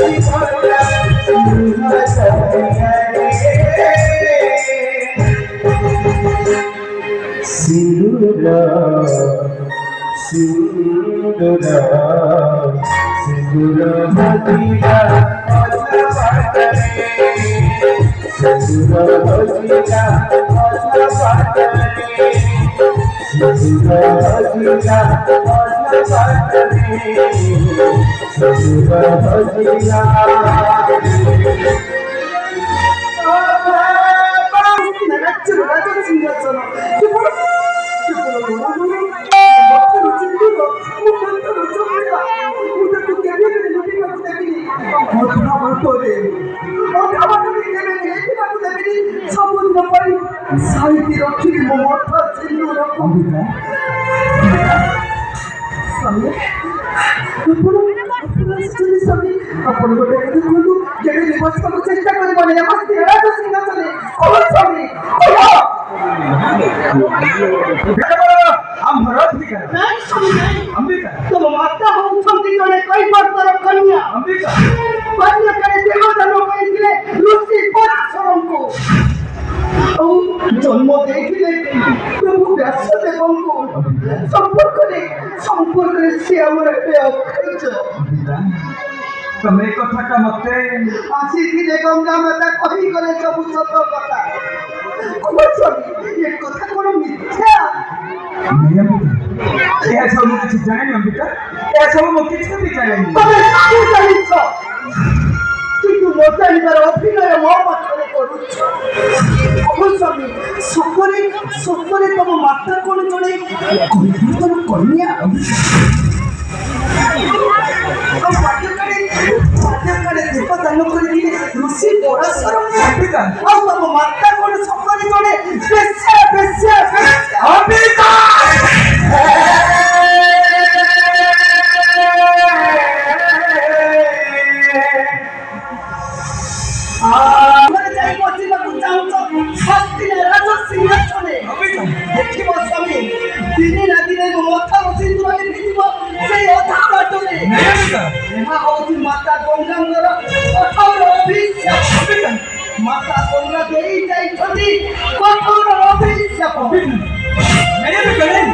सिंदूरा सिंदूरा सिंदूरा भजिया सिंदूरा भजिया सिंदूरा भजिया सिंदूरा भजिया आपण गोटे देखु जेबे निवास को चेष्टा करबो ने मस्ती राज सिंहासने और स्वामी हम भरत भी कर नहीं स्वामी अंबिका तुम माता हो छंती जने कई बार कन्या अंबिका कन्या करे देवता लोग इनले ऋषि पराशरम को जन्म देखिले प्रभु व्यासदेव को संपर्क रे से हमर पे अखच तमे कथा का मते आसी दिले गंगा माता कहि गले सब सत कथा कोसबी ये कथा कोन मिथ्या ए सब कुछ जाने अंबिका ए सब मो किछ भी जाने तमे साधु जानिछ কিন্তু মোটাইবার অভিনয় মো পাখরে করুছ কোসবি সকলে তম মাতা কোন জনে কইতন কন্যা পাঠ্যকারে দেবদান করে দিলে ঋষি পরাশরম अंबिका ଆଉ ତମ ମାତା କୋଣ সকলে ଜଣେ ବେଶ୍ୟା अंबिका ଘରେ ଯାଇ ବସିବାକୁ ଚାହୁଁଛ ହସ୍ତିନା ରାଜ ସିଂହାସନେ ଦେଖିବ ସ୍ୱାମୀ ଦିନେ ନା ଦିନେ ମୋ ମଥାର ସିନ୍ଦୁର ଲିଭିଯିବ ସେଇ ଅଧା ବାଟରେ ଏହା ହଉଛି ମାତା ଗଙ୍ଗାଙ୍କର କଠୋର ଅଭିଶାପ ମାତା ଗଙ୍ଗା ଦେଇ ଯାଇଛନ୍ତି କଠୋର ଅଭିଶାପ मेरे भी करें